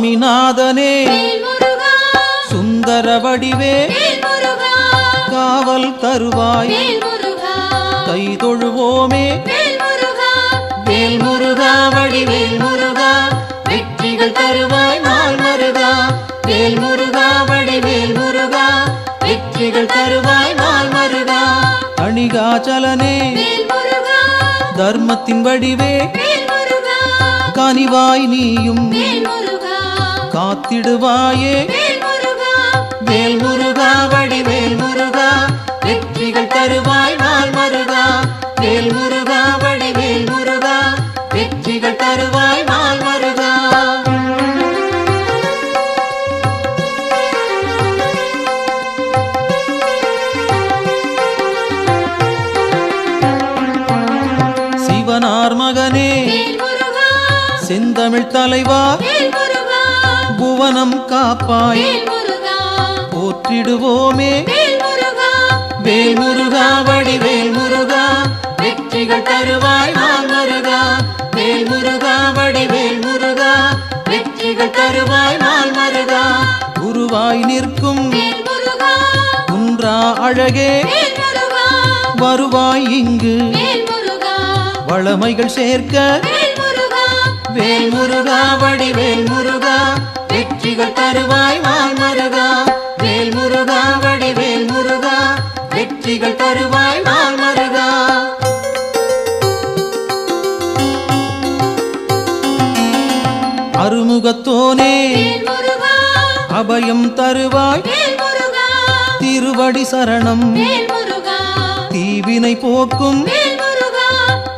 சுவாமிநாதனே சுந்தர வடிவே காவல் தருவாய் கை தொழுவோமே வேல் முருகா வடிவேல் முருகா வெற்றிகள் தருவாய் நாள் மருகா வேல் முருகா வடிவேல் முருகா வெற்றிகள் தருவாய் நாள் மருகா அணிகாச்சலனே தர்மத்தின் வடிவே கனிவாய் நீயும் காத்திடுவாயே வேல் முருகா வடிவேல் முருகா வெற்றிகள் தருவாய் நாள் மருகா வேல் முருகா வடிவேல் முருகா வெற்றிகள் தருவாய் நாள் மருகா சிவனார் மகனே செந்தமிழ் தலைவா புவனம் காப்பாய் போற்றிடுவோமே வேல் முருகா வடிவேல் முருகா வெற்றிகள் தருவாய் நாள் மருகா வேல் முருகா வடிவேல் முருகா வெற்றிகள் தருவாய் நாள் மருகா குருவாய் நிற்கும் குன்றா அழகே வருவாய் இங்கு வளமைகள் சேர்க்க வேல் முருகா வடிவேல் முருகா வெற்றிகள் தருவாய் நாள் மருகா வேல் முருகா வடிவேல் முருகா வெற்றிகள் தருவாய் நாள் மருகா அருமுகத்தோனே அபயம் தருவாய் திருவடி சரணம் தீவினை போக்கும்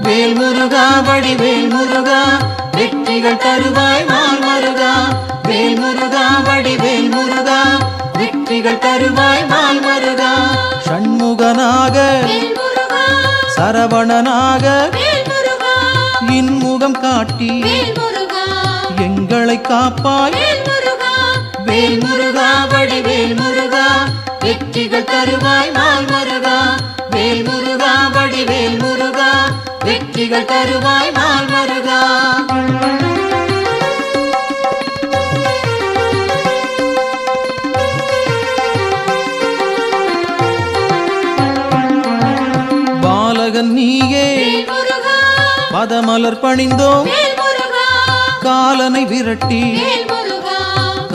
வேல் முருகா வடிவேல் முருகா வெற்றிகள் தருவாய் நாள் மருகா வேல் முருகா வடிவேல் முருகா வெற்றிகள் தருவாய் நாள் மருகா ஷண்முகனாக சரவணனாக இன்முகம் காட்டி எங்களை காப்பாய் வேல் முருகா வடிவேல் முருகா வெற்றிகள் தருவாய் நாள் மருகா வேல் முருகா வடிவேல் முருகா வெற்றிகள் தருவாய் நாள் மருகா பாலகன் நீயே பதமலர் பணிந்தோம் காலனை விரட்டி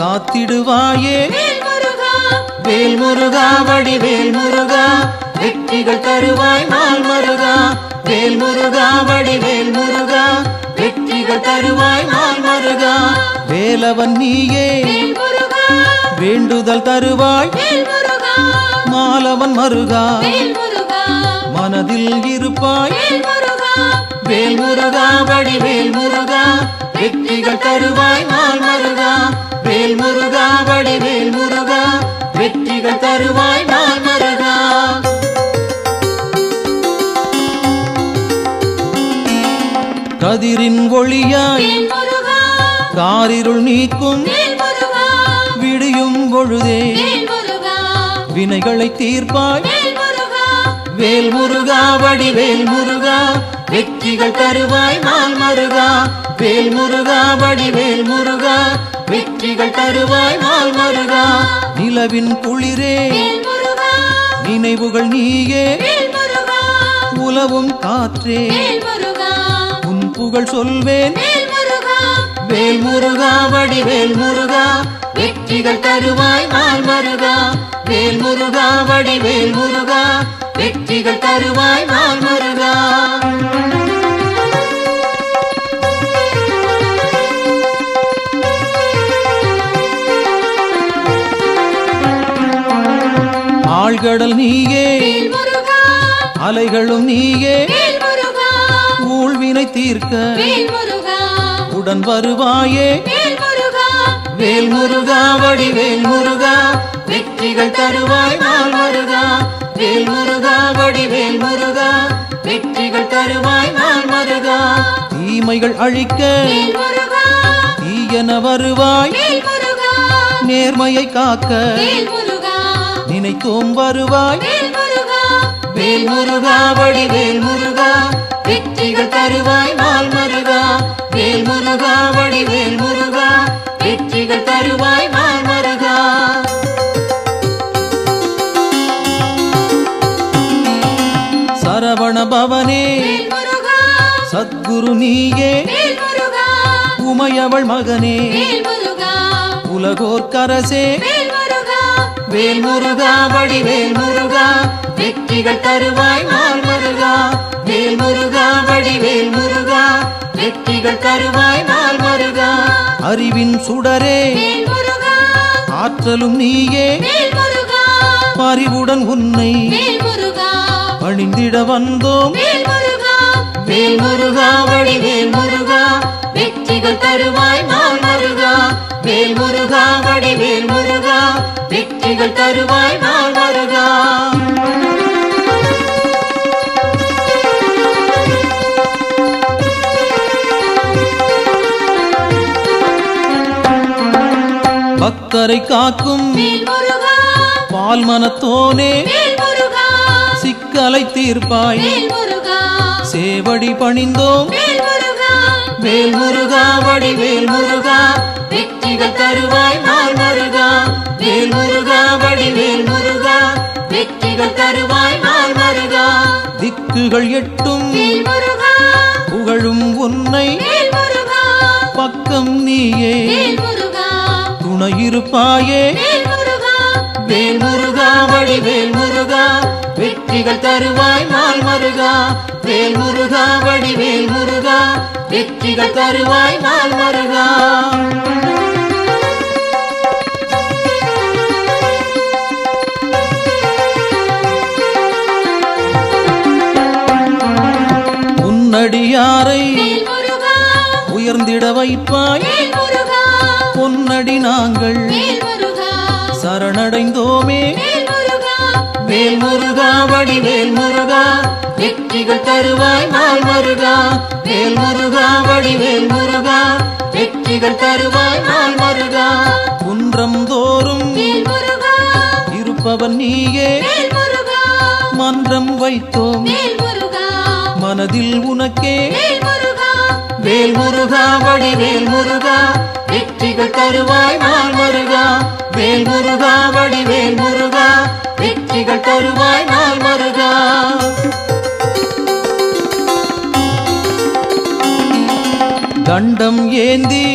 காத்திடுவாயே வேல் முருகா வடிவேல் முருகா வெற்றிகள் தருவாய் நாள் மருகா வேல் முருகா வடிவேல் முருகா வெற்றிகள் தருவாய் நாள் மருகா வேலவன் நீயே வேண்டுதல் தருவாய் மாலவன் மருகா மனதில் இருப்பாய் வேல் முருகா வடிவேல் முருகா வெற்றிகள் தருவாய் நாள் மருகா வேல் முருகா வடிவேல் முருகா வெற்றிகள் தருவாய் நாள் மருகா கதிரின் ஒளியாய் காரிருள் நீக்கும் விடியும் பொழுதே வினைகளை தீர்ப்பாய் வேல் முருகா வடிவேல் முருகா வெற்றிகள் தருவாய் நாள் மருகா வேல் முருகா வடிவேல் முருகா வெற்றிகள் தருவாய் நாள் மருகா நிலவின் குளிரே நினைவுகள் நீயே உலவும் காற்றே உன் புகழ் சொல்வேன் வேல் முருகா வடிவேல் முருகா வெற்றிகள் தருவாய் நாள் மருகா வேல் முருகா வடிவேல் முருகா வெற்றிகள் தருவாய் நாள் மருகா ஆழ்கடல் நீயே அலைகளும் நீயே ஊழ்வினை தீர்க்க உடன் வருவாயே வேல் முருகா வடிவேல் முருகா வெற்றிகள் தருவாய் நாள் மருகா வேல் முருகா வடிவேல் முருகா வெற்றிகள் தருவாய் நாள் மருகா தீமைகள் அழிக்க தீயன வருவாய் நேர்மையை காக்க நினைத்தோம் வருவாய் வேல் முருகா வடிவேல் முருகா வெற்றிகள் தருவாய் நாள் மருகா வேல் முருகா வடிவேல் முருகா வெற்றிகள் தருவாய் நாள் மருகா. சரவண பவனே சத்குரு நீயே, உமையவள் மகனே உலகோர்க்கரசே, வேல் முருகா வடிவேல் முருகா, வெற்றிகள் தருவாய் நாள் மருகா. வேல் முருகா வடிவேல் முருகா, வெற்றிகள் தருவாய் நாள் மருகா. அறிவின் சுடரே ஆற்றலும் நீயே, பரிவுடன் உன்னை பணிந்திட வந்தோம். வேல் முருகா வடிவேல் முருகா, வெற்றிகள் தருவாய் நாள் மருகா. வேல் முருகா வடிவேல் முருகா, வெற்றிகள் தருவாய் நாள் மருகா. பக்தரை காக்கும் பால் மனத்தோனே, சிக்கலை தீர்ப்பாய் சேவடி பணிந்தோம். வேல் முருகா வடிவேல் முருகா, வெற்றிகள் தருவாய் நாள் மருகா. வேல் முருகா வடிவேல் முருகா, வெற்றிகள் தருவாய் நாள் மருகா. திக்குகள் எட்டும் புகழும் உன்னை, பக்கம் நீயே துணையிருப்பாயே. வேல் முருகா வடிவேல் முருகா, வெற்றிகள் தருவாய் நாள் மருகா. வேல் முருகா வடிவேல் முருகா, வெற்றிகள் தருவாய் நாள் மருகா. உன்னடியாரை உயர்ந்திட வைப்பாய், பொன்னடி நாங்கள் சரணடைந்தோமே. வேல் முருகா வடிவேல் முருகா, வெற்றிகள் தருவாய் நாள் மருகா. வேல் முருகா வடிவேல் முருகா, வெற்றிகள் தருவாய் நாள் மருகா. குன்றம் தோறும் இருப்பவன் நீயே, மன்றம் வைத்தோம் மனதில் உனக்கே. வேல் முருகா வடிவேல் முருகா, வெற்றிகள் தருவாய் நாள் மருகா. வேல் முருகா வடிவேல் முருகா, வெற்றிகள் தருவாய் நாள் மருகா. தண்டம் ஏந்தி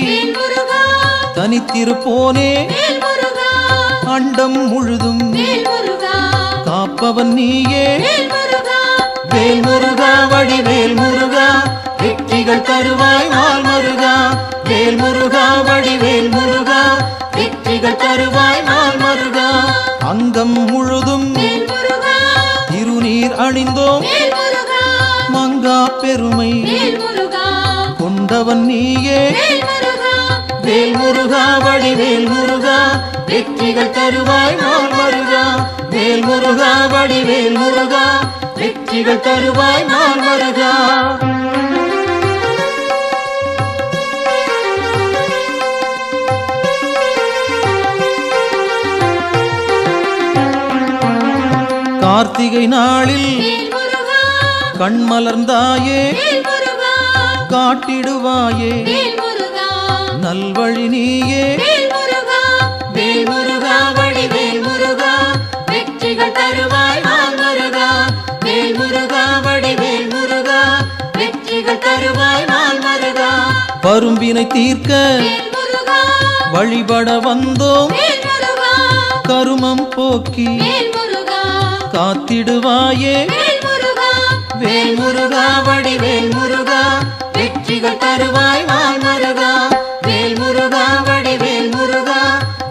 தனித்திருப்போனே, அண்டம் முழுதும் காப்பவன் நீயே. வேல் முருகா வடிவேல் முருகா, வெற்றிகள் தருவாய் நாள் மருகா. வேல் முருகா வடிவேல் முருகா, வெற்றிகள் தருவாய் நாள் மருகா. அங்கம் முழுதும் திருநீர் அணிந்தோம், மங்கா பெருமை கொண்டவன் நீயே. வேல் முருகா வடிவேல் முருகா, வெற்றிகள் தருவாய் நாள் மருகா. வேல் முருகா வடிவேல் முருகா, வெற்றிகள் தருவாய் நாள் மருகா. கார்த்திகை நாளில் கண்மலர்ந்தாயே, காட்டிடுவாயே நல்வழி நீயே. வேல் முருகா வடிவேல் முருகா, வெற்றிகள் தருவாய் நாள் மருகா. வேல் முருகா வடிவேல் முருகா, வெற்றிகள் தருவாய் நாள் மருகா. பரும்பினை தீர்க்க வழிபட வந்தோம், கருமம் போக்கி காத்திடுவாயே. வேல் முருகா வடிவேல் முருகா, வெற்றிகள் தருவாய் நாள் மருகா. வேல் முருகா வடிவேல் முருகா,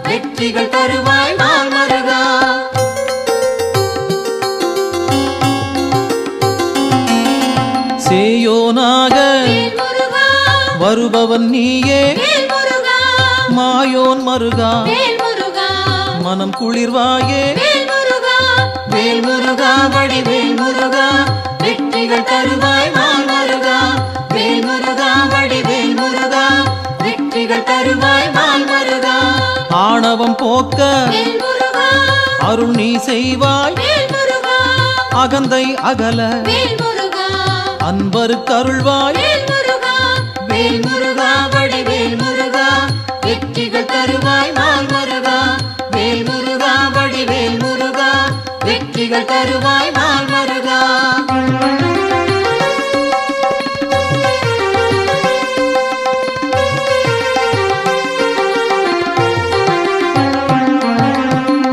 வெற்றிகள் தருவாய் நாள் மருகா. சேயோனாக வருபவன் நீயே, மாயோன் மருகா மனம் குளிர்வாயே. வேல் முருகா வடிவேல் முருகா, வெற்றிகள் தருவாய் நாள் மருகா. வேல் முருகா வடிவேல் முருகா, வெற்றிகள் தருவாய் நாள் மருகா. ஆணவம் போக்க அருள் நீ செய்வாய், அகந்தை அகல அன்பருக்கு அருள்வாய். வேல் முருகா வடிவேல் முருகா, வெற்றிகள் தருவாய் நாள் முருகா வேல் முருகா வடிவேல் முருகா வெற்றிகள் தருவாய் நாள் முருகா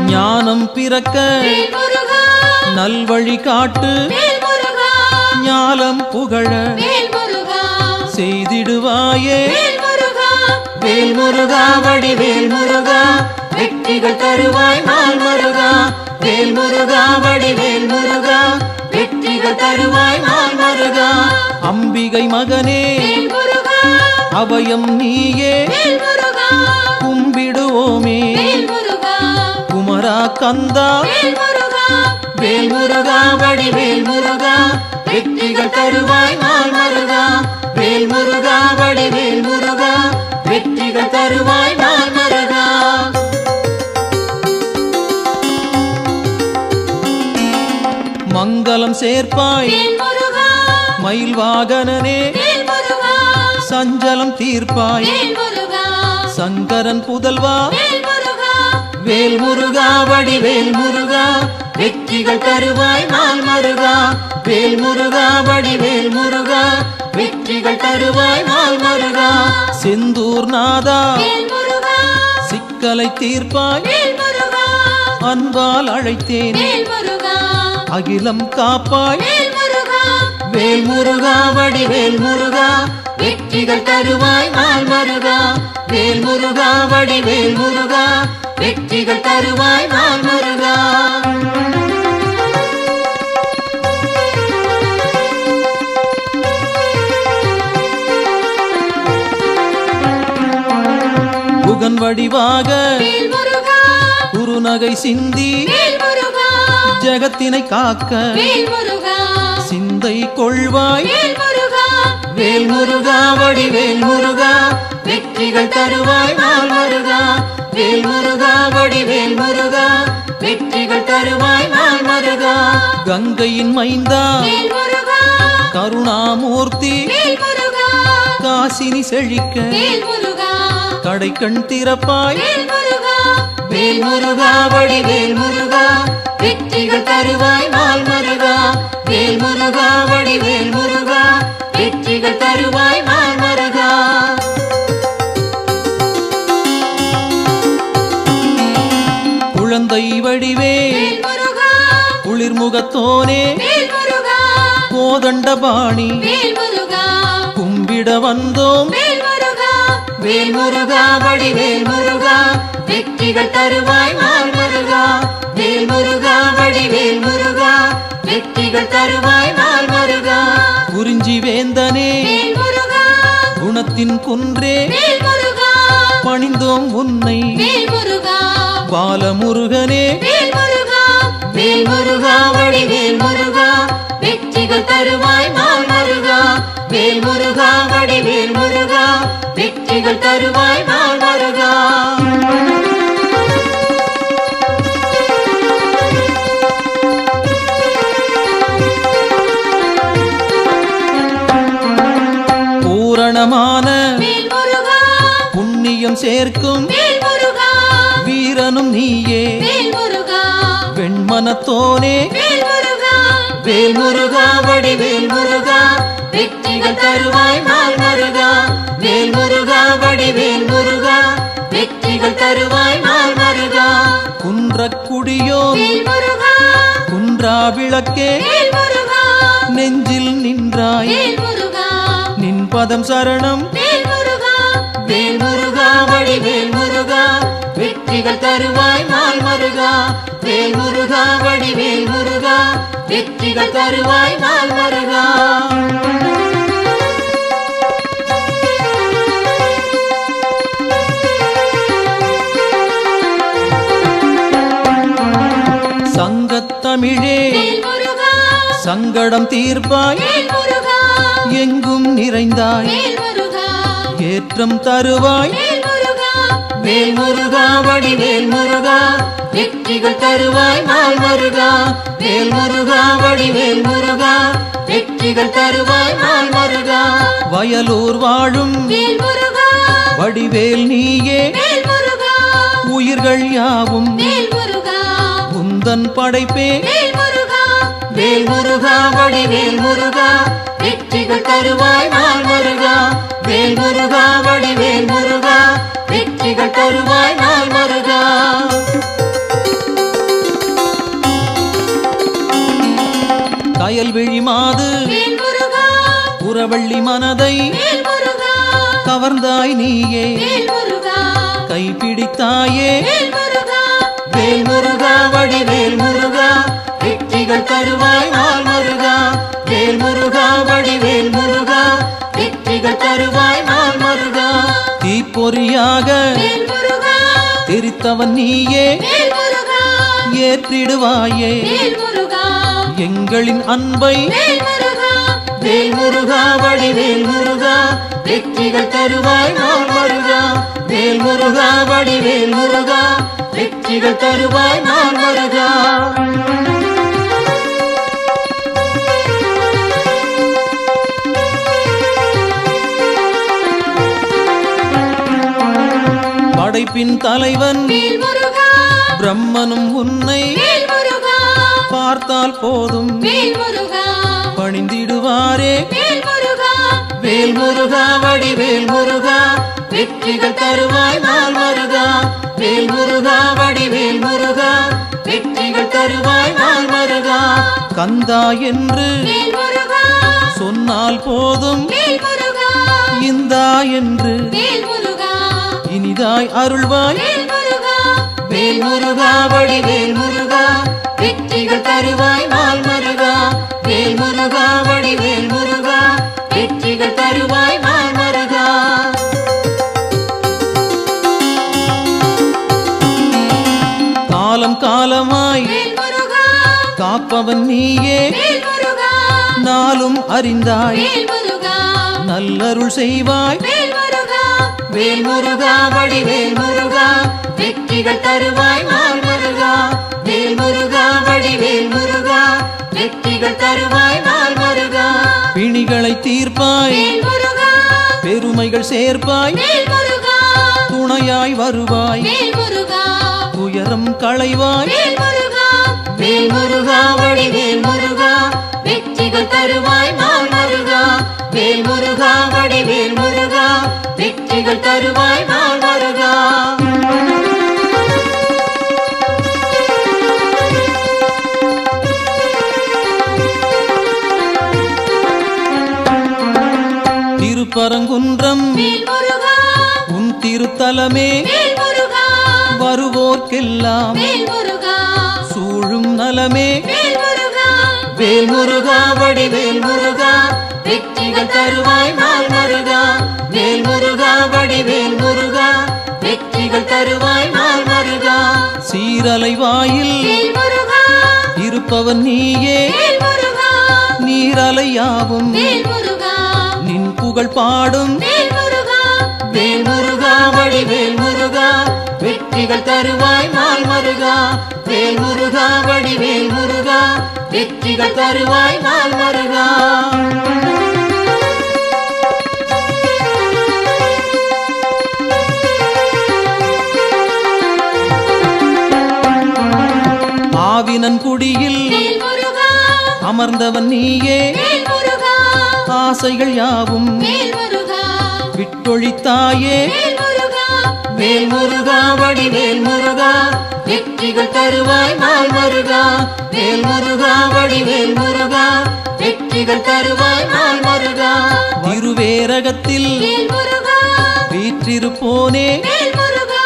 ஞானம் பிறக்க நல்வழி காட்டு ஞாலம் புகழ செய்திடுவாயே வேல் முருகா வடிவேல் முருகா வெற்றிகள் தருவாய் நாள் முருகா வேல் முருகா வடிவேல் முருகா வெற்றிகள் தருவாய் நாள் முருகா அம்பிகை மகனே அபயம் நீயே கும்பிடுவோமே குமரா கந்தா வேல் முருகா வடிவேல் முருகா வெற்றிகள் தருவாய் நாள் முருகா வேல் முருகா வடிவேல் முருகா வெற்றிகள் தருவாய் நாள் முருகா மங்களம் சேர்ப்பாய் மயில் வாகனனே சஞ்சலம் தீர்ப்பாய் சங்கரன் புதல்வா வேல் முருகா வடிவேல் முருகா வெற்றிகள் தருவாய் நாள் முருகா வேல் முருகா வடிவேல் முருகா வெற்றிகள் தருவாய் நாள் முருகா செந்தூர் நாதா சிக்கலை தீர்ப்பாய் அன்பால் அழைத்தேன் அகிலம் காப்பாய் வேல் முருகா வடிவேல் முருகா வெற்றிகள் தருவாய் நாள் முருகா வேல் முருகா வடிவேல் முருகா வெற்றிகள் தருவாய் நாள் முருகா புகன் வடிவாக குறுநகை சிந்தி ஜகத்தினை காக்க சிந்தை கொள்வாய் வேல் முருகா வடிவேல் முருகா வெற்றிகள் தருவாய் நாள் முருகா வேல் முருகா வடிவேல் முருகா வெற்றிகள் தருவாய் நாள் முருகா கங்கையின் மைந்தா கருணாமூர்த்தி காசினி செழிக்க கடை கண் திறப்பாய் வேல் முருகா வடிவேல் முருகா வெற்றிகள் தருவாய் நாள் முருகா வேல் முருகா வடிவேல் முருகா வெற்றிகள் தருவாய் நாள் முருகா குழந்தை வடிவேல் குளிர்முகத்தோனே கோதண்டபாணி கும்பிட வந்தோம் வேல் முருகா வடிவேல் முருகா வெற்றிகள் தருவாய் நாள் முருகா வேல் முருகா வடிவேல் முருகா வெற்றிகள் தருவாய் நாள் முருகா குறிஞ்சி வேந்தனே குணத்தின் குன்றே பணிந்தோம் உன்னை பாலமுருகனே வேல் முருகா வடிவேல் முருகா வெற்றிகள் தருவாய் நாள் முருகா வேல் முருகா வடிவேல் முருகா வெற்றிகள் தருவாய் நாள் முருகா பூரணமான புண்ணியம் சேர்க்கும் வீரனும் நீயே வெண்மனத்தோனே வேல் முருகா வடிவேல் முருகா வெற்றிகள் தருவாய் நாள் முருகா வேல் முருகா வடிவேல் முருகா வெற்றிகள் தருவாய் நாள் முருகா குன்றக்குடியோ குன்றா விளக்கே நெஞ்சில் நின்றாய் நின் பதம் சரணம் வேல் முருகா வடிவேல் முருகா வெற்றிகள் தருவாய் நாள் முருகா வேல் முருகா வடிவேல் முருகா வெற்றிகள் தருவாய் நாள் முருகா சங்கத்தமிழே சங்கடம் தீர்ப்பாய் எங்கும் நிறைந்தாய் ஏற்றம் தருவாய் வேல் முருகா வடிவேல் முருகா வெற்றிகள் தருவாய் நாள் முருகா வேல் முருகா வடிவேல் முருகா வெற்றிகள் தருவாய் நாள் முருகா வயலூர் வாழும் வடிவேல் நீயே உயிர்கள் யாவும் வேல் முருகா உந்தன் படைப்பே வேல் முருகா வேல் முருகா வடிவேல் முருகா வெற்றிகள் தருவாய் நாள் முருகா வேல் முருகா வடிவேல் முருகா வெற்றிகள் தருவாய் நாள் முருகா கயல்விழி மாது வேல் முருகா புறவள்ளி மனதை வேல் முருகா கவர்ந்தாய் நீயே வேல் முருகா கைப்பிடித்தாயே வேல் முருகா வேல் முருகா வடிவேல் முருகா வெற்றிகள் தருவாய் நாள் முருகா வேல் முருகா வடிவேல் முருகா வெற்றிகள் தருவாய் நாள் முருகா தீப்பொறியாக வேல் முருகா தெரித்தவன் நீயே வேல் முருகா ஏற்றிடுவாயே வேல் முருகா எங்களின் அன்பை வேல் முருகா வேல் முருகா வடிவேல் முருகா வெற்றிகள் தருவாய் நாள் முருகா வேல் முருகா வடிவேல் முருகா வெற்றிகள் தருவாய் நாள் முருகா படைப்பின் தலைவன் வேல் முருகா பிரம்மனும் உன்னை வேல் முருகா பார்த்தால் போதும் வேல் முருகா பணிந்திடுவாரே வேல் முருகா வேல் முருகா வடிவேல் முருகா வெற்றிகள் தருவாய் நாள் முருகா வேல் முருகா வடிவேல் முருகா வெற்றிகள் தருவாய் நாள் முருகா கந்தா என்று வேல் முருகா சொன்னால் போதும் வேல் முருகா இந்தா என்று வேல் முருகா இனிதாய் அருள்வாய் வேல் முருகா வேல் முருகா வடிவேல் முருகா வெற்றிகள் தருவாய் நாள் முருகா வேல் முருகா வடிவேல் முருகா வெற்றிகள் தருவாய் நாள் முருகா காலம் காலமாய் வேல் முருகா காப்பவன் நீயே வேல் முருகா நாளும் அறிந்தாய் வேல் முருகா நல்லருள் செய்வாய் வேல் முருகா வேல் முருகா வடிவேல் முருகா வெற்றிகள் தருவாய் நாள் முருகா வேல் முருகா வடிவேல் முருகா வெற்றிகள் தருவாய் நாள் முருகா பிணிகளை தீர்ப்பாய் வேல் முருகா பெருமைகள் சேர்ப்பாய் வேல் முருகா துணையாய் வருவாய் வேல் முருகா துயரம் களைவாய் வேல் முருகா வேல் முருகா வடிவேல் முருகா வெற்றிகள் தருவாய் நாள் முருகா வேல் முருகா வடிவேல் முருகா வெற்றிகள் தருவாய் நாள் முருகா திருப்பரங்குன்றம் வேல் முருகா உன் திருத்தலமே வேல் முருகா வருவோர்க்கெல்லாம் வேல் முருகா சூழும் நலமே வேல் முருகா வேல் முருகா வடிவேல் முருகா வெற்றிகள் தருவாய் நாள் முருகா வேல் முருகா வடிவேல் முருகா வெற்றிகள் தருவாய் நாள் முருகா சீரலை வாயில் வேல் முருகா இருப்பவன் நீயே வேல் முருகா நீரலையாவும் வேல் முருகா நின் புகழ் பாடும் வேல் முருகா வேல் முருகா வடிவேல் முருகா வெற்றிகள் தருவாய் நாள் முருகா வேல் முருகா வடிவேல் முருகா வெற்றிகள் தருவாய் நாள் முருகா ஆவினன் குடியில் வேல் முருகா அமர்ந்தவன் நீயே வேல் முருகா ஆசைகள் யாவும் வேல் முருகா விட்டொழித்தாயே வேல் முருகா வேல் முருகா வடிவேல் முருகா வெற்றிகள் தருவாய் நாள் முருகா வேல் முருகா வடிவேல் முருகா வெற்றிகள் தருவாய் நாள் முருகா திருவேரகத்தில் வேல் முருகா வீற்றிருப்போனே வேல் முருகா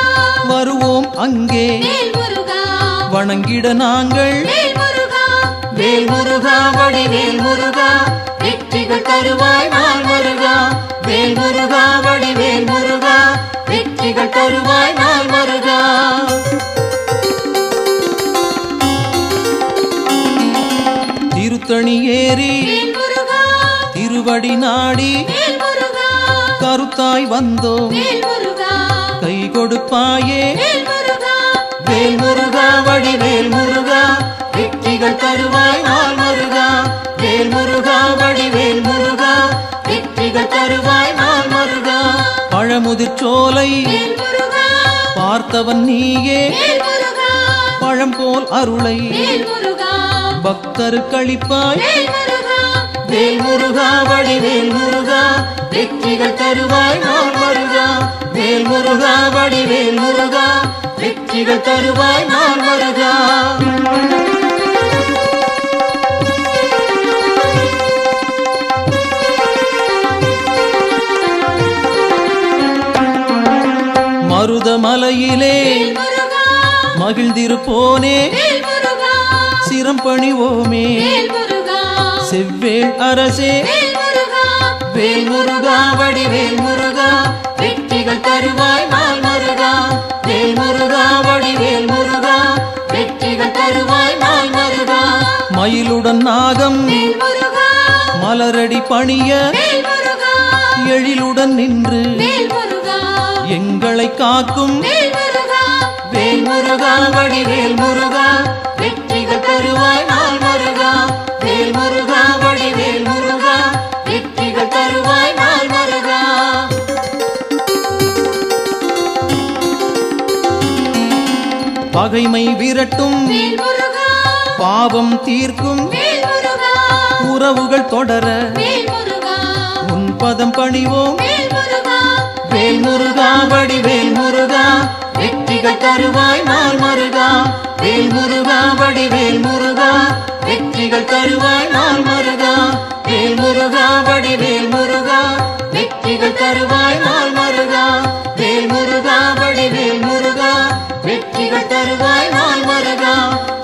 வருவோம் அங்கே வேல் முருகா வணங்கிட நாங்கள் வேல் முருகா வேல் முருகா வடிவேல் முருகா வெற்றிகள் தருவாய் நாள் முருகா வேல் முருகா வடிவேல் முருகா வெற்றிகள் தருவாய் நாள் முருகா திருத்தணி ஏறி வேல் முருகா திருவடி நாடி வேல் முருகா கருத்தாய் வந்தோம் வேல் முருகா கை கொடுப்பாயே வேல் முருகா வேல் முருகா வடிவேல் முருகா வெற்றிகள் தருவாய் நாள் முருகா வேல் முருகா வடிவேல் முருகா வெற்றிகள் தருவாய் நாள் முருகா பழமுதிர்ச்சோலை வேல் முருகா பார்த்தவன் நீயே வேல் முருகா பழம் போல் அருளை வேல் முருகா பக்தருக்களிப்பாய் வேல் முருகா வேல் முருகா வடிவேல் முருகா வெற்றிகள் தருவாய் நாள் வருகா வேல் முருகா வடிவேல் முருகா வெற்றிகள் தருவாய் நாள் வருகா மருதமலையிலே வேல் முருகா மகிழ்ந்திருப்போனே வேல் முருகா சிரம் பணிவோமே வேல் முருகா செவ்வேள் அரசே வேல் முருகா வேல் முருகா வடிவேல் முருகா வெற்றிகள் தருவாய் நாள் முருகா வேல் முருகா வடிவேல் முருகா வெற்றிகள் தருவாய் நாள் முருகா மயிலுடன் நாகம் வேல் முருகா மலரடி பணிய வேல் முருகா எழிலுடன் நின்று வேல் முருகா எங்களை காக்கும் வேல் முருகா வேல் முருகா வடிவேல் முருகா வெற்றிகள் தருவாய் நாள் முருகா வேல் முருகா வடிவேல் முருகா வெற்றிகள் தருவாய் நாள் முருகா பகைமை விரட்டும் வேல் முருகா பாவம் தீர்க்கும் வேல் முருகா உறவுகள் தொடர வேல் முருகா உன் பதம் பணிவோம் வேல் முருகா வேல் முருகா வடிவேல் முருகா வெற்றிகள் தருவாய் நாள் முருகா வேல் முருகா வடிவேல் முருகா வெற்றிகள் தருவாய் நாள் முருகா வேல் முருகா வடிவேல் முருகா வெற்றிகள் தருவாய் நாள் முருகா வேல் முருகா வடிவேல் முருகா வெற்றிகள் தருவாய் நாள் முருகா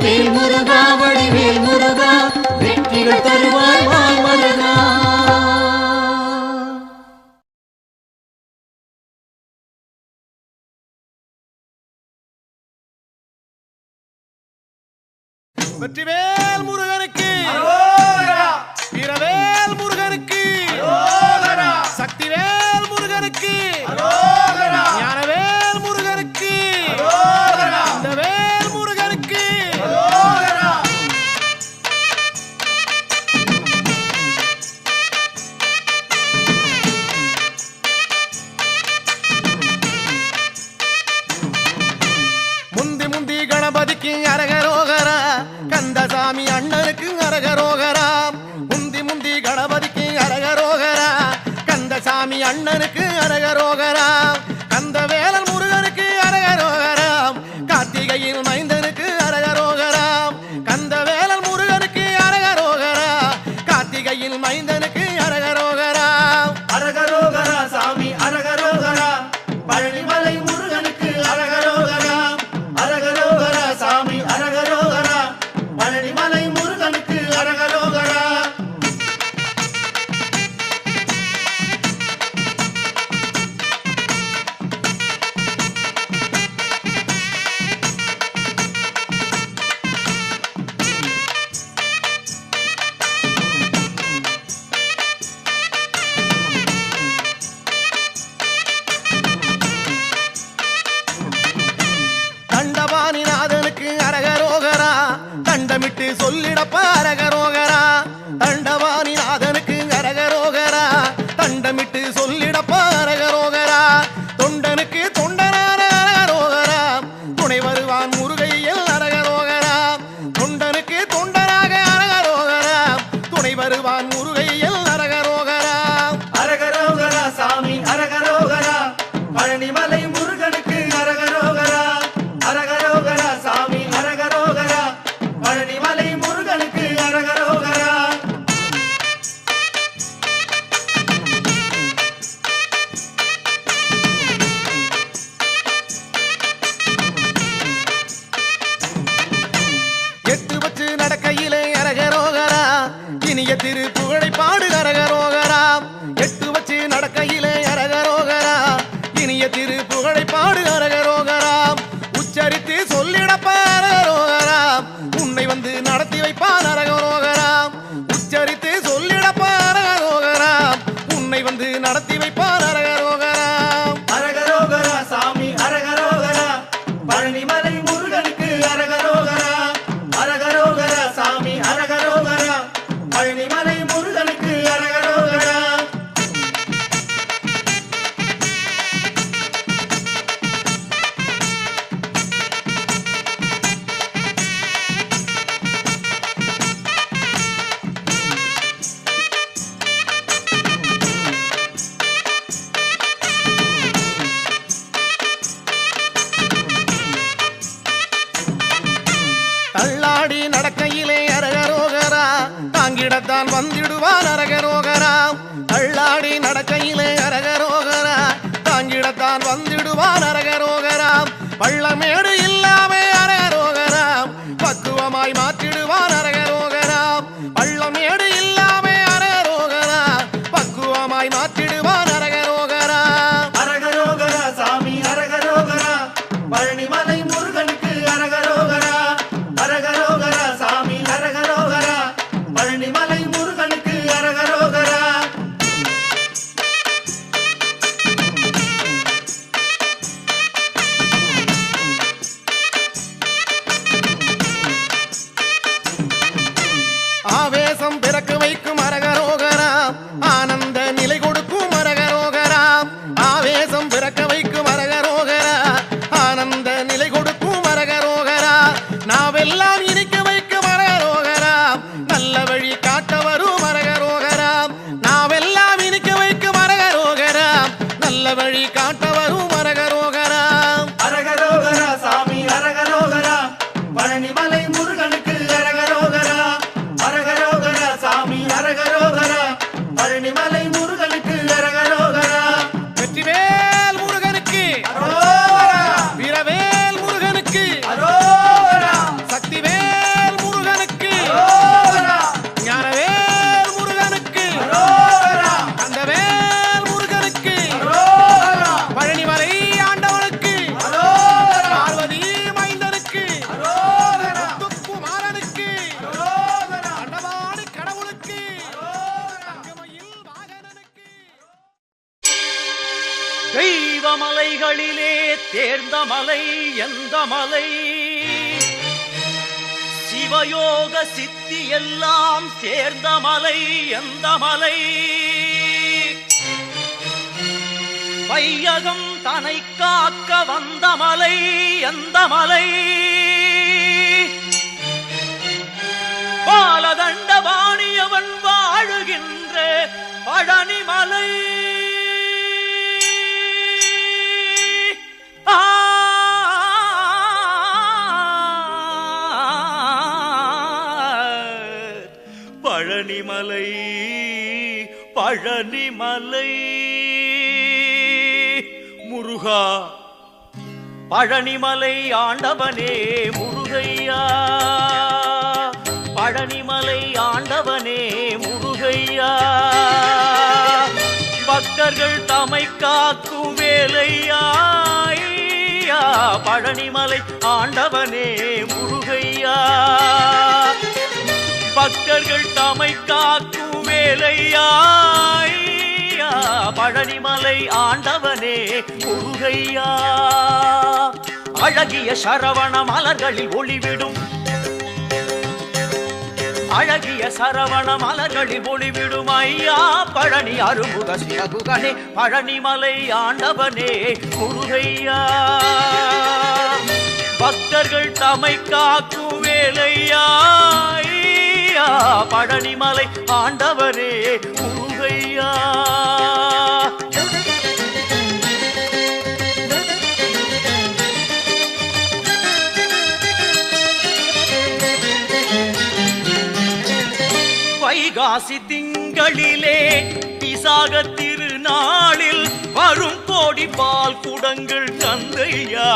வேல் முருகா வடிவேல் முருகா வெற்றிகள் தருவாய் நாள் முருகா வெற்றிவேல் முருகனுக்கு வீரவேல் முருகனுக்கு சக்திவேல் முருகனுக்கு ஞானவேல் முருகனுக்கு இந்த வேல் முருகனுக்கு முந்தி முந்தி கணபதிக்கு அரகரோகரா கந்தசாமி அண்ணனுக்கு அரகரோகரா முந்தி முந்தி கணபதிக்கு அரகரோகரா கந்தசாமி அண்ணனுக்கு அரகரோகரா கந்தவேலன் முருகனுக்கு அரகரோகரா கார்த்திகையில் மைந்தனுக்கு அரகரோகரா கந்தவேலன் முருகனுக்கு அரகரோகரா கார்த்திகையில் மைந்தனுக்கு அரகரோகரா அரகரோகரா சாமி அரகரோகரா பழனிமலை முருகனுக்கு அரகரோகரா அரகரோகரா சாமி அரகரோகரா பழனிமலை முருகனுக்கு அரகரோகரா தண்டபாணிநாதனுக்கு அரகரோகரா தண்டமிட்டு சொல்லிடப்ப அரகரோகரா தண்டபாணிநாதனுக்கு அரகரோகரா தண்டமிட்டு சொல்லிடப்ப அரகரோகரா தொண்டனுக்கு தொண்டனான அரகரோகரா துணை வருவான் முருகையில் அரகரோகரா தொண்டனுக்கு தொண்டனாக அரகரோகரா துணை வருவான் முருகையில் அரகரோகரா அரகரோகரா சாமி அரகரோகரா பழனிமலை முருகனுக்கு அரகரோகரா அரகரோகரா சாமி அரகரோகரா பழனிமலை முருகனுக்கு அரகரோகரா எட்டு வச்சு நடக்கையிலே அரகரோகரா இனிய திரு புகழை பாடு அரகரோகரா எட்டு வச்சு நடக்கையிலே அரகரோகரா இனிய திரு புகழை பாடு அரகரோகரா உச்சரித்து சொல்லிடப்ப அரகரோகரா உன்னை வந்து நடத்தி வைப்பான் அரகரோகரா உச்சரித்து சொல்லிடப்ப அரகரோகரா உன்னை வந்து நடத்தி வைப்பான் அரகரோகரா அரகரோகரா சாமி அரகரோகரா பழனிமலை முருகனுக்கு அரகரோகரா அரகரோகரா சாமி அரகரோகரா பழனிமலை முருகனுக்கு அரகரோகரா தள்ளாடி நடக்கையிலே அரகரோகரா தாங்கிடத்தான் வந்திடுவான் அரகரோகரா தள்ளாடி நடக்கையிலே அரகரோகரா தாங்கிடத்தான் வந்திடுவான் அரகரோகரா பள்ளமேடு இல்லாமே அரகரோகரா பக்குவமாய் மாற்றிடுவான் அரகரோகரா பள்ளமேடு இல்லாமே அரகரோகரா பக்குவமாய் மாற்றிடுவான் அரகரோகரா அரகரோகரா சாமி அரகரோகரா பழனிமலை முருகனுக்கு அரகரோகரா அரகரோகரா சாமி அரகரோகரா பழனிமலை முருகனுக்கு அரகரோகரா ஆவேசம் பிறக்க வைக்கும் அரகரோகரா ஆனந்த நிலை கொடுக்கும் அரகரோகரா ஆவேசம் பிறக்க வைக்கும் அரகரோகரா ஆனந்த நிலை கொடுக்கும் அரகரோகரா நாவெல்லாம் இனிக்க வைக்கும் அரகரோகரா நல்ல வழி காட்ட வரும் அரகரோகரா நாவெல்லாம் இனிக்க வைக்கும் அரகரோகரா நல்ல வழி காட்ட வரும் அரகரோகரா அரகரோகரா சாமி அரகரோகரா பழனிமலை முருகனுக்கு அரகரோகரா அரகரோகரா சாமி அரகரோகரா பழனிமலை முருகனுக்கு அரகரோகரா வெற்றிவேல் முருகனுக்கு அரோகரா வீரவேல் முருகனுக்கு அரோகரா சக்திவேல் முருகனுக்கு அரோகரா ஞானவேல் முருகனுக்கு அரோகரா கந்தவேல் முருகனுக்கு அரோகரா பழனிமலை ஆண்டவனுக்கு அரோகரா பார்வதி மைந்தனுக்கு அரோகரா முத்துக்குமாரனுக்கு அரோகரா அண்டவாணி கடவுளுக்கு தங்கமயில் வாகனனுக்கு தெய்வமலைகளிலே தேர்ந்த மலை எந்த மலை சிவயோக சித்தி எல்லாம் சேர்ந்த மலை எந்த மலை வையகம் தனை காக்க வந்த மலை எந்த மலை பாலதண்டபாணியவன் வாழுகின்ற பழனிமலை பழனிமலை பழனிமலை முருகா பழனிமலை ஆண்டவனே முருகையா பழனிமலை ஆண்டவனே முருகையா பக்தர்கள் தமை காக்கும் வேலையா ஐயா, பழனிமலை ஆண்டவனே முருகையா பக்தர்கள் தமை காக்கும் வேலையா ஐயா, பழனிமலை ஆண்டவனே முருகையா அழகிய சரவண மலர்களில் ஒளிவிடும் அழகிய சரவண மலர்களில் ஒளிவிடும் ஐயா பழனி அருமுக சிவகுகனே பழனிமலை ஆண்டவனே முருகையா பக்தர்கள் தமை காக்கும் வேலையா ஐயா, பழனிமலை ஆண்டவரே முருகையா வைகாசி திங்களிலே விசாக திருநாளில் வரும் கோடி பால் குடங்கள் தந்தையா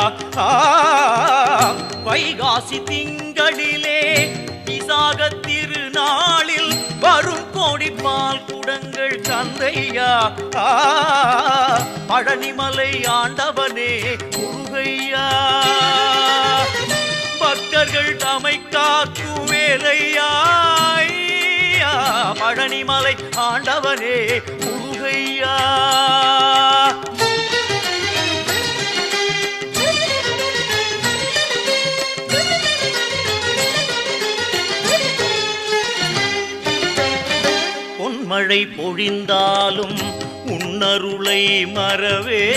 வைகாசி திங்களிலே விசாக திருநாளில் வரும் கோடி பால் குடங்கள் தந்தையா பழனிமலை ஆண்டவனே முருகையா பக்தர்கள் தமை காக்கும் வேலையா ஐயா, பழனிமலை ஆண்டவனே முருகையா பொன்மழை பொழிந்தாலும் உன்னருளை மறவேன்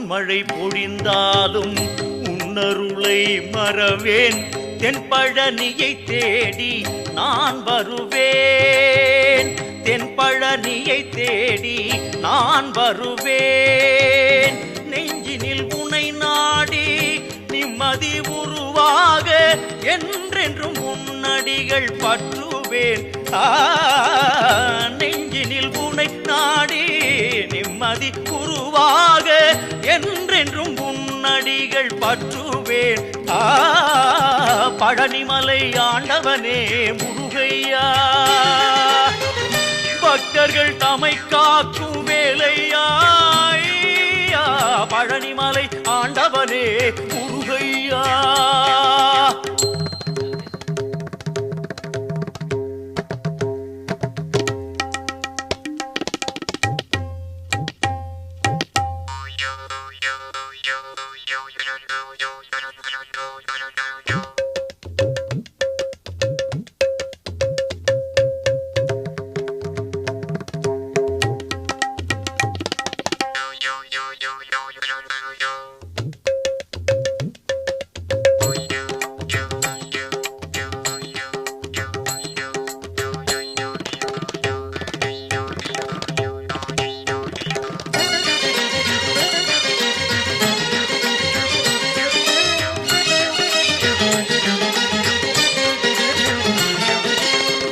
பொன்மழை பொழிந்தாலும் உன்னருளை மறவேன். தென்பழனியை தேடி நான் வருவேன். தென்பழனியை தேடி நான் வருவேன். நெஞ்சினில் உனை நாடி நிம்மதி உருவாக என்றென்றும் உன்னடிகள் பற்றுவேன். நெஞ்சினில் உனை நாடி நிம்மதி உருவாக என்றென்றும் உன்னடிகள் பற்றுவேன். பழனிமலை ஆண்டவனே முருகையா, பக்தர்கள் தமை காக்கும் வேலையா. பழனிமலை ஆண்டவனே முருகையா.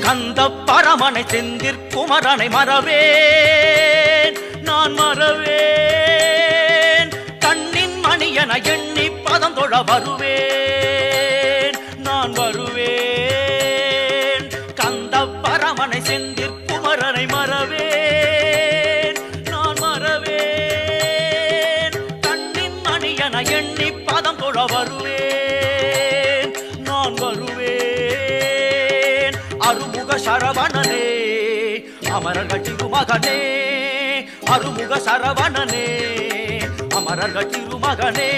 கந்த பரமனை செந்திற்குமரனை மறவேன், நான் மறவேன். கண்ணின் மணியன எண்ணி பதம் தொழ வருவேன், நான் வருவேன். கந்த பரமனை செந்திற்குமரனை மறவேன், நான் மறவேன். கண்ணின் மணியன எண்ணி பதம் தொழ வருவேன், நான் வருவேன். அருமுக சரவணனே அமரர்கள் திருமகனே, அருமுக சரவணனே அமரர்கள் திருமகனே.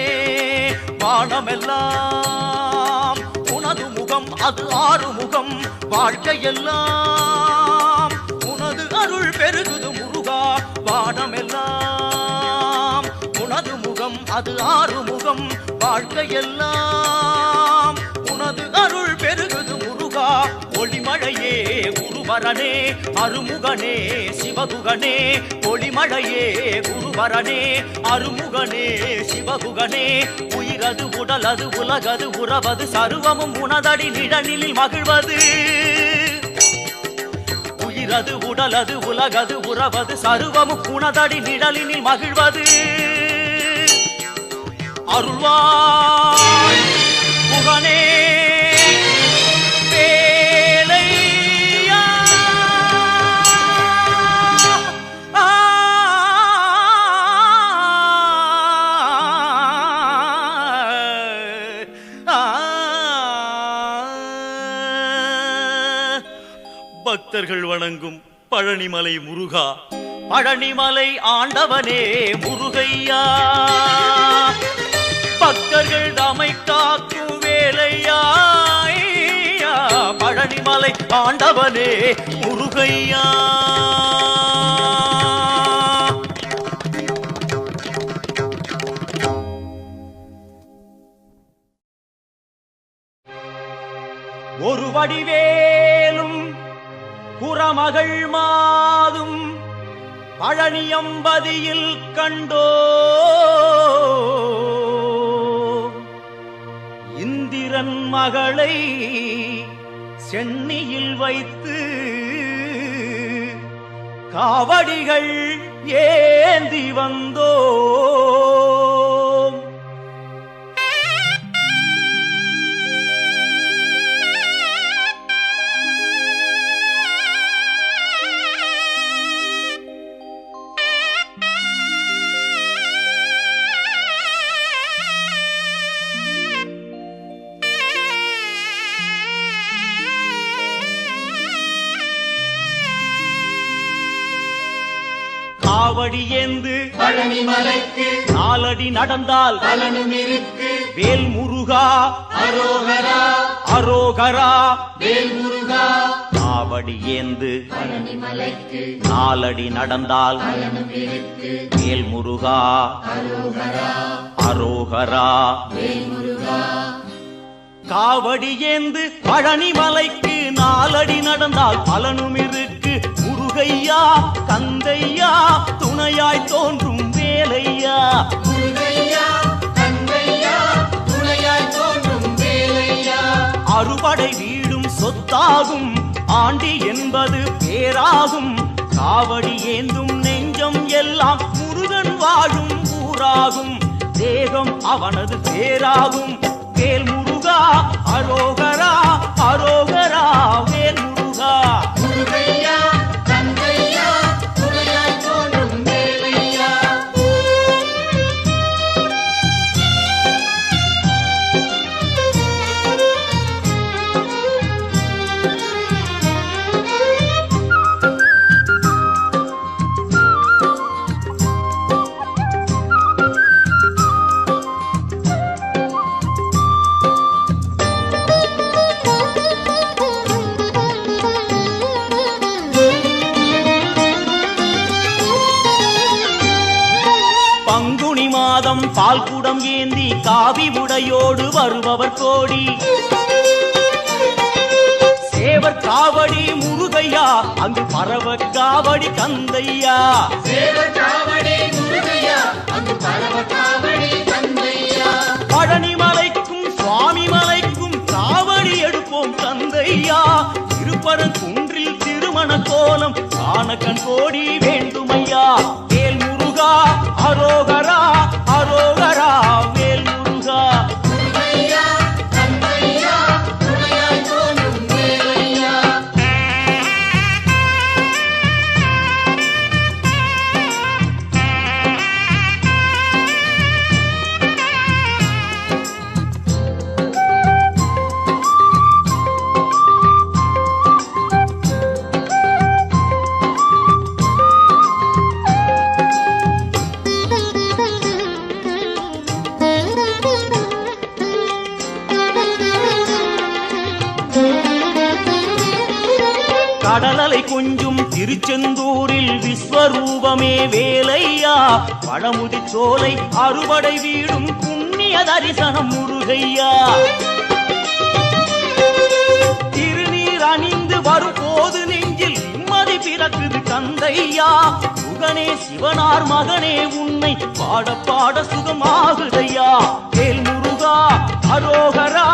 வானமெல்லாம் உனது முகம், அது ஆறுமுகம். வாழ்க்கையெல்லாம் உனது அருள் பெருகுது முருகா. வானமெல்லாம் உனது முகம், அது ஆறுமுகம். வாழ்க்கையெல்லாம் உனது அருள் பெருகுது முருகா. ஒளிமழையே குருவரனே அருமுகனே சிவகுகனே. ஒளிமழையே குருவரனே அருமுகனே சிவகுகனே. உயிரது உடலது உலகது உறவது சர்வமும் உனதடி நிழலில் மகிழ்வது. உயிரது உடலது உலகது உறவது சர்வமும் உனதடி நிழலில் மகிழ்வது. அருள்வாய் முகனே பக்தர்கள் வணங்கும் பழனிமலை முருகா. பழனிமலை ஆண்டவனே முருகையா, பக்தர்கள் தமை காக்கும் வேலையா. பழனிமலை ஆண்டவனே முருகையா. ஒரு வடிவேலும் குறமகள் மாதும் பழனியம்பதியில் கண்டோ. இந்திரன் மகளை சென்னியில் வைத்து காவடிகள் ஏந்தி வந்தோ. காவடி ஏந்து பழனிமலைக்கு நாலடி நடந்தால் பலனும் இருக்கு. வேல் முருகா அரோகரா அரோகரா வேல் முருகா. காவடி ஏந்து நாலடி நடந்தால் வேல் முருகா அரோகரா காவடி ஏந்து பழனி மலைக்கு நாலடி நடந்தால் பலனும் இருக்கு முருகையா கந்தையா துணையாய் தோன்றும் வேலையா அறுபடை வீடும் சொத்தாகும் ஆண்டி என்பது பேராகும் காவடி ஏந்தும் நெஞ்சம் எல்லாம் முருகன் வாழும் ஊராகும் தேகம் அவனது பேராகும் வேல் முருகா அரோகரா அரோகரா வேல் முருகா பால் குடம் ஏந்தி காவி உடையோடு வருபவர் கோடி சேவர் காவடி முருகையா அங்கு பரவ காவடி கந்தையா பழனி மலைக்கும் சுவாமி மலைக்கும் காவடி எடுப்போம் கந்தையா திருப்பரங்குன்றில் திருமண கோலம் காண கண் கோடி வேண்டுமையா வேல் முருகா அரோகரா அரோகரா வேல் முருகா கடலலை கொஞ்சும் திருச்செந்தூரில் விஸ்வரூபமே வேலையா பழமுதி சோலை அறுபடை வீடும் புண்ணிய தரிசனம் முருகையா திருநீர் அணிந்து வரும் போது நெஞ்சில் நிம்மதி பிறக்குது கந்தையா சுகனே சிவனார் மகனே உன்னை பாட பாட சுகமாகுதையா வேல் முருகா அரோகரா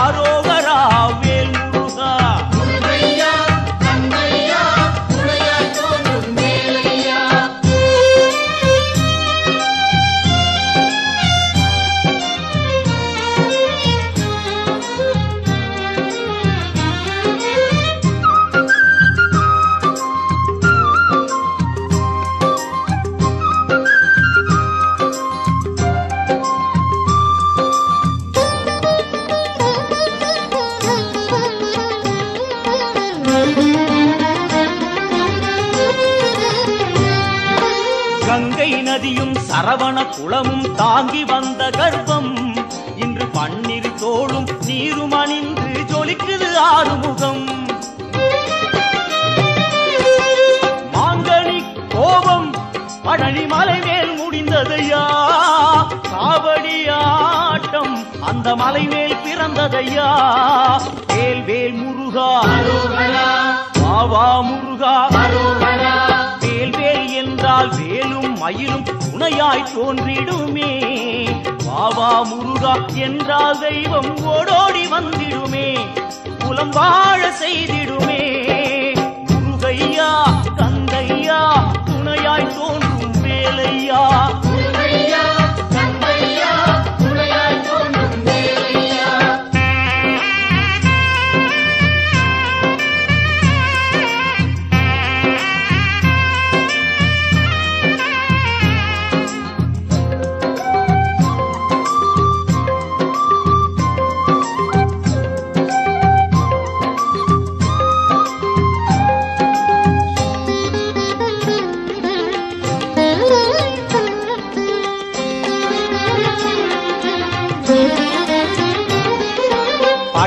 அரோகரா வேல் முருகா கங்கை நதியும் சரவண குளமும் தாங்கி வந்த கர்ப்பம் இன்று பன்னிரு தோளும் நீரும் அணிந்து ஜொலிக்குது ஆறுமுகம் மாங்கனி கோபம் பழனி மலை மேல் முடிந்ததையா காவடி ஆட்டம் அந்த மலை மேல் பிறந்ததையா வேல் வேல் முருகா வாவா முருகா வேல் வேல் என்றால் வேலும் மயிலும் துணையாய் தோன்றிடுமே வாவா முருகா என்றால் தெய்வம் ஓடோடி வந்திடுமே குலம் வாழ செய்திடுமே முருகையா கந்தையா துணையாய் தோன்றும் வேலையா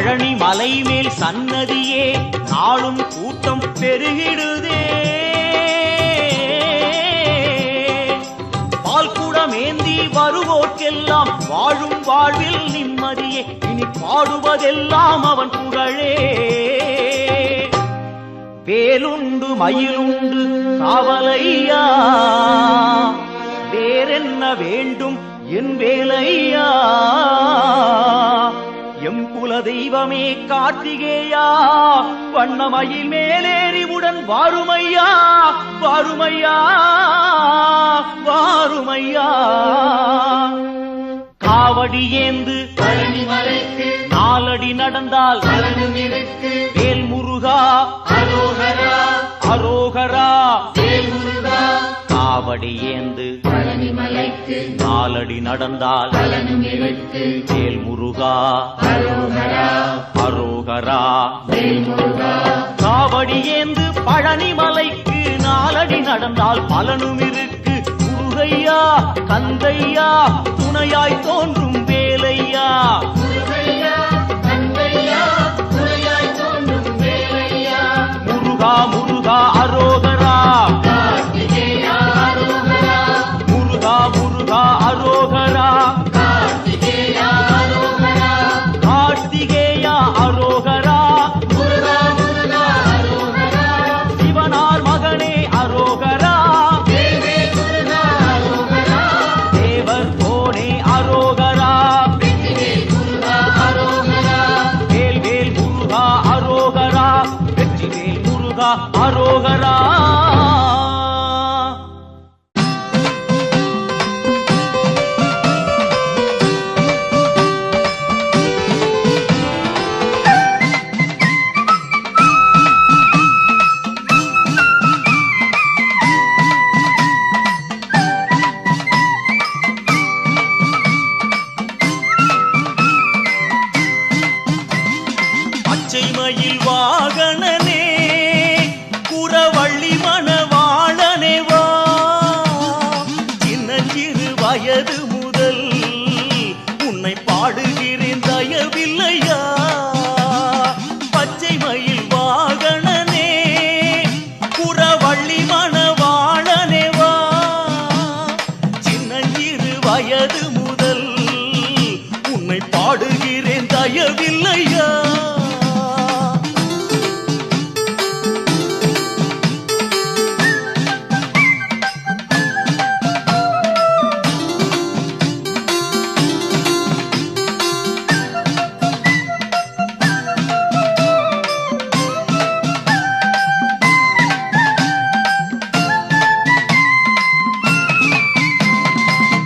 பழனி மலை மேல் சன்னதியே நாளும் கூட்டம் பெருகிடுதே. பால்குடமேந்தி வருவோர்க்கெல்லாம் வாழும் வாழ்வில் நிம்மதியே. இனி பாடுவதெல்லாம் அவன் புகழே. வேலுண்டு மயிலுண்டு காவலையா, வேறென்ன வேண்டும் என் வேலையா. எம் குல தெய்வமே கார்த்திகேயா, வண்ணமயில் மேலேறிவுடன் வாருமையா, வாருமையா, வாருமையா. காவடி ஏந்து பழனி மலைக்கு நாலடி நடந்தால் பலனும் இருக்கு. வேல் முருகா அரோகரா அரோகரா. வேல் முருகா. காவடி ஏந்து பழனி மலைக்கு நாலடி நடந்தால் பலனும் இருக்கு. வேல் முருகா அரோகரா அரோகரா. வேல் முருகா. காவடி ஏந்து பழனி மலைக்கு நாலடி நடந்தால் பலனும் இருக்கு. முருகையா கந்தையா துணையாய் தோன்றும் வேலையா. முருகையா கந்தையா துணையாய் தோன்றும் வேலையா. முருகா முருகா அரோகரா. கார்த்திகேயா அரோகரா. முருகா முருகா அரோகரா. கார்த்திகேயா அரோகரா. கார்த்திகேயா அரோகரா. முருகா முருகா அரோகரா. சிவனார் மகனே அரோகரா. தேவே முருகா அரோகரா. தேவர் கோனே அரோகரா. வெற்றிவேல் முருகா அரோகரா. வேல் வேல் முருகா அரோகரா. வெற்றிவேல் முருகா அரோகரா. பச்சை மயில் வாகனனே குறவள்ளி மணவாளனே வா. சின்னஞ்சிறு வயது முதல் உன்னை பாடுகிறேன் தயவில்லையா. பச்சை மயில் வாகனனே குறவள்ளி மணவாளனே வா. சின்னஞ்சிறு வயது முதல் உன்னை பாடுகிறேன் தயவில்லையா.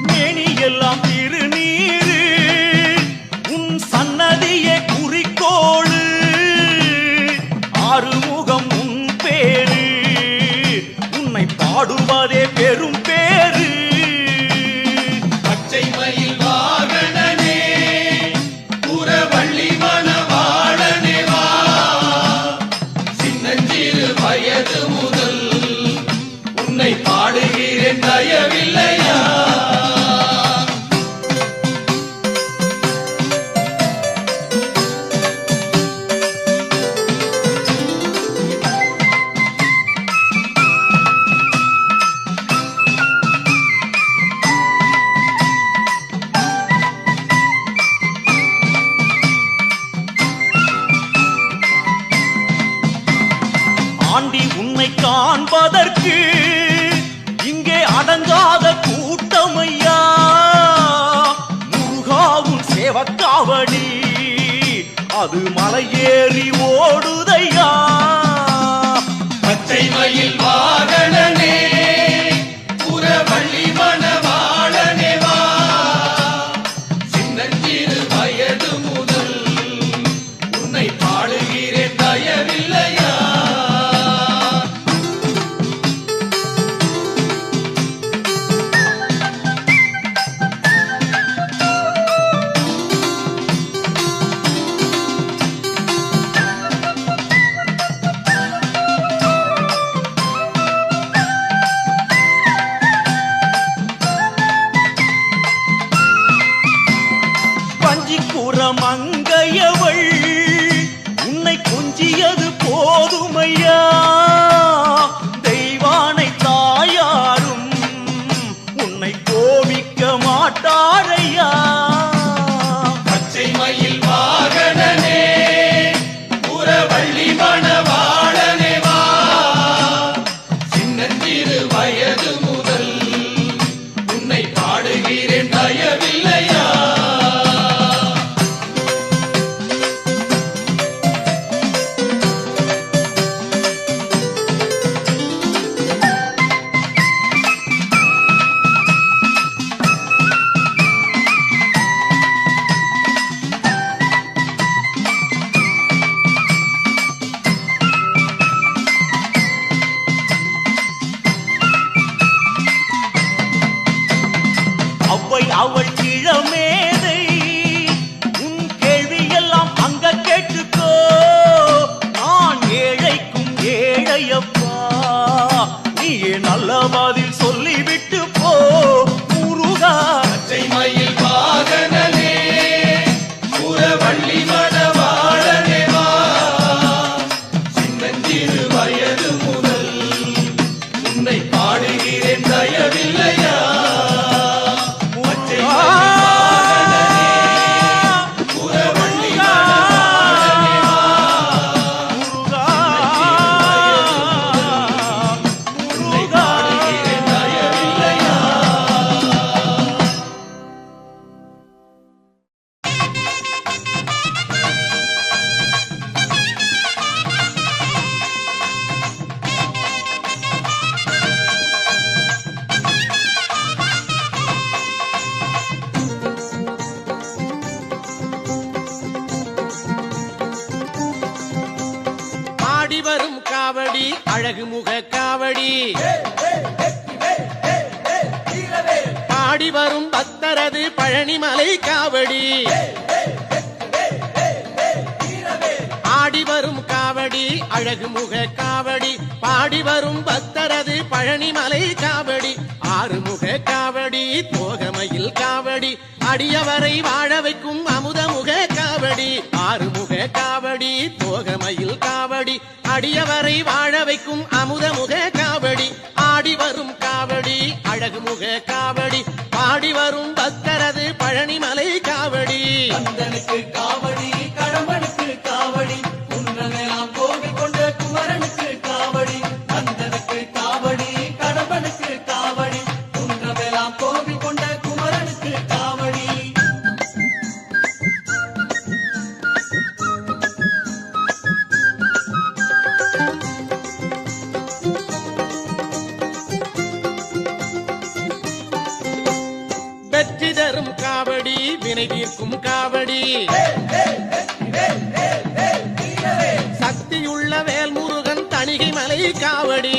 மேனியெல்லாம் திருநீரு உன் சன்னதியே குறிக்கோளு. ஆறுமுகம் உன் பேரு உன்னை பாடுவதே பெரும் பேரு. பச்சை மயில் வாகனனே புறவள்ளி மணவாளனே வா. சின்னஞ்சிறு வயது முதல் உன்னை பாடுகிறேன் தயவில்லையா. ஆண்டி உன்னை காண்பதற்கு இங்கே அடங்காத கூட்டமையா. முருகாவும் சேவக்காவடி அது மலையேறி ஓடுதையா. பச்சை மயில் வாகனனே புறவள்ளி மணவாளனே வா. சின்னஞ்சிறு வயது முதல் உன்னை பாடுகிறேன் தயவில்லையா. மங்கையவள் கொஞ்சியது போதுமையா தெய்வானை தாயாரும் உன்னை கோபிக்க மாட்டாரையா பச்சை மயில் வாகனனே புறவள்ளி மணவாளனே வா சின்னஞ்சிறு வயது முதல் உன்னை பாடுகிறேன் தயவில்லையா அவள் இளமேதை உன் கேள்வியெல்லாம் அங்க கேட்டுக்கோ நான் ஏழைக்கும் ஏழையப்பா நீயே நல்ல பதில் சொல்லிவிட்டு போ முருகா பச்சை மயில் வாகனனே புறவள்ளி மணவாளனே வா சின்னஞ்சிறு வயது முதல் உன்னை பாடுகிறேன் தயவில்லையா வரும் காவடி அழகு முக காவடி பாடி வரும் பக்தரது பழனிமலை காவடி ஆடி வரும் காவடி அழகு முக காவடி பாடி வரும் பக்தரது பழனிமலை காவடி ஆறுமுக காவடி தோகமயில் காவடி அடியவரை வாழ வைக்கும் அமுதமுக காவடி ஆறுமுக காவடி தோகமயில் காவடி அடியவரை வாழ வைக்கும் அமுதமுக காவடி ஆடி வரும் காவடி அழகுமுக காவடி பாடி வரும் பக்தரது பழனிமலை காவடி கந்தனுக்கு காவடி கடம்பனுக்கு காவடி குன்றமெல்லாம் கோவில் கொண்ட குமரனுக்கு காவடி கந்தனுக்கு காவடி கடம்பனுக்கு காவடி குன்றமெல்லாம் கோவில் கொண்ட குமரனுக்கு காவடி வெற்றி தரும் காவடி வினை தீர்க்கும் காவடி சக்தியுள்ள வேல்முருகன் தணிகை மலை காவடி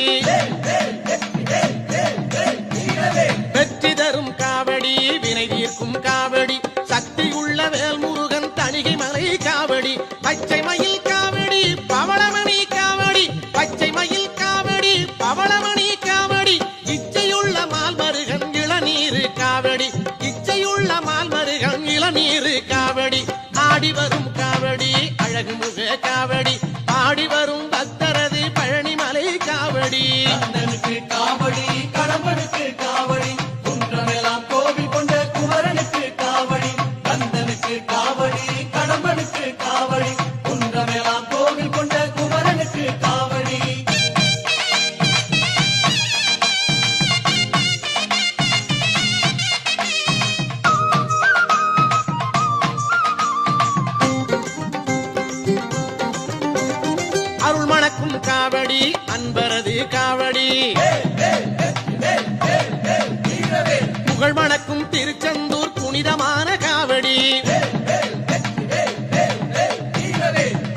வெற்றி தரும் காவடி வினை தீர்க்கும் காவடி சக்தியுள்ள வேல்முருகன் தணிகை மலை காவடி பச்சை மயில் காவடி பவளமணி காவடி பச்சை மயில் காவடி பவளமணி காவடி இச்சையுள்ள மால்மருகன் இளநீரு காவடி இச்சையுள்ள மால்மருகன் இளநீரு காவடி ஆடி வரும் காவடி அழகுமுக காவடி பாடி வரும் பக்தரது பழனிமலை காவடி கந்தனுக்கு காவடி கடம்பனுக்கு காவடி குன்றமெல்லாம் கோவில் கொண்ட குமரனுக்கு காவடி கந்தனுக்கு காவடி கடம்பனுக்கு காவடி குன்றமெல்லாம் கோவில் கொண்ட குமரனுக்கு காவடி அருள் மணக்கும் காவடி அன்பரது காவடி புகழ் மணக்கும் திருச்செந்தூர் புனிதமான காவடி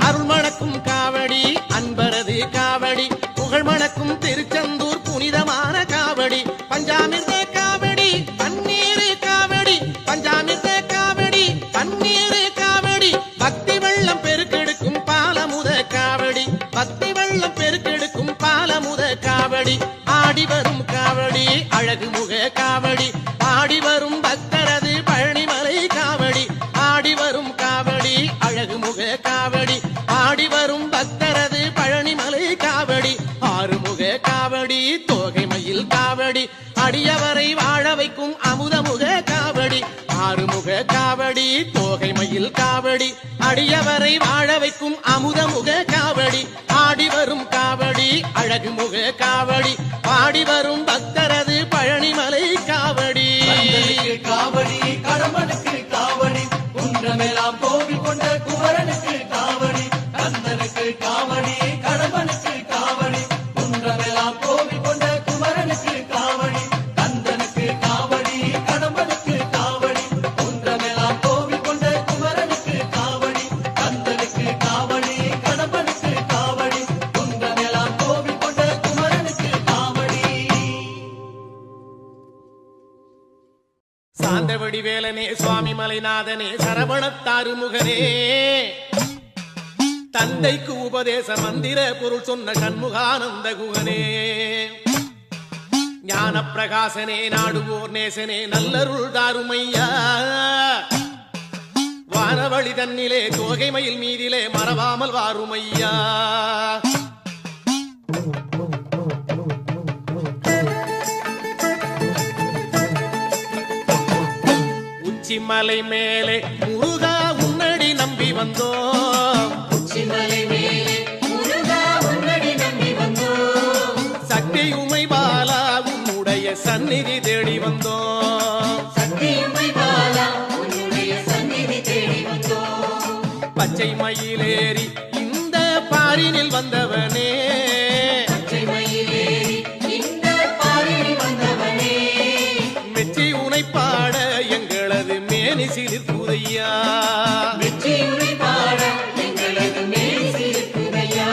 அருள் மணக்கும் காவடி அன்பரது காவடி புகழ் மணக்கும் திருச்செந்தூர் புனிதமான காவடி பஞ்சாமிர்த காவடி பன்னீரு காவடி பஞ்சாமிர்த காவடி பன்னீரு காவடி பக்தி வெள்ளம் பெருக்கெடுக்கும் பாலமுத காவடி பக்தி வெள்ளம் பெருக்கெடுக்கும் பாலமுத காவடி ஆடி வரும் காவடி அழகுமுக காவடி ஆடி வரும் பக்தரது பழனிமலை காவடி ஆடி வரும் காவடி அழகுமுக காவடி ஆடி வரும் பக்த முக காவடி தோகை மயில் காவடி அடியவரை வாழ வைக்கும் அமுத முக காவடி ஆடி வரும் காவடி அழகு முக காவடி பாடி வரும் பக்தரது பழனிமலை காவடி கந்தனுக்கு காவடி கடம்பனுக்கு காவடி குன்றமெல்லாம் கோவில் கொண்ட குமரனுக்கு காவடி கந்தனுக்கு காவடி கடம்பனுக்கு காவடி குன்றமெல்லாம் கோவில் கொண்ட குமரனுக்கு காவடி கந்தனுக்கு காவடி கடம்பனுக்கு காவடி குன்றமெல்லாம் கோவில் கொண்ட குமரனுக்கு காவடி கந்தனுக்கு காவடி கடம்பனுக்கு காவடி குன்றமெல்லாம் கோவில் கொண்ட குமரனுக்கு காவடி. சாந்தவடி வேலனே சுவாமி மலைநாதனே சரவணத்தாறு முகனே தந்தைக்கு உபதேச மந்திர பொருள் சொன்ன சண்முகானந்த குகனே ஞான பிரகாசனே நாடுவோர் நேசனே நல்லருள் தாருமையா வானவழி தன்னிலே தோகை மயில் மீதிலே மறவாமல் வாருமையா உச்சிமலை மேலே முருகா உன்னடி நம்பி வந்தோம் உச்சிமலை மேலே முருகா உன்னடி நம்பி வந்தோம் சக்தி உமை பாலா உன்னுடைய சந்நிதி தேடி வந்தோம் சக்தியுமை பாலா உன்னுடைய சந்நிதி தேடி வந்தோம் பச்சை மயிலேறி இந்த பாரினில் வந்தவனே பச்சை மயிலேறி இந்த பாரில் வந்தவனே மெச்சி உனை பாட எங்களது மேனி சிலிர்ப்புதையா வெற்றியுரை பாட எங்களது மேல் சிரிப்புதையா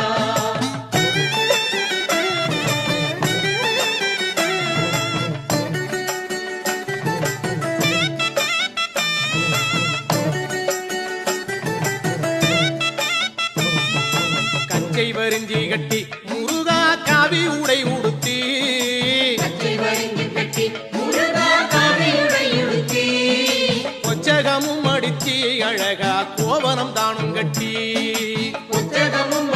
கச்சை வரிஞ்சி கட்டி முருகா காவி உடை உடுத்தி பச்சை வரிந்து கட்டி முருகா காவியுடை உடுத்தி கொச்சகமும் அடிச்சி அழகா கோவனம் தானும் கட்டி புத்தகமும்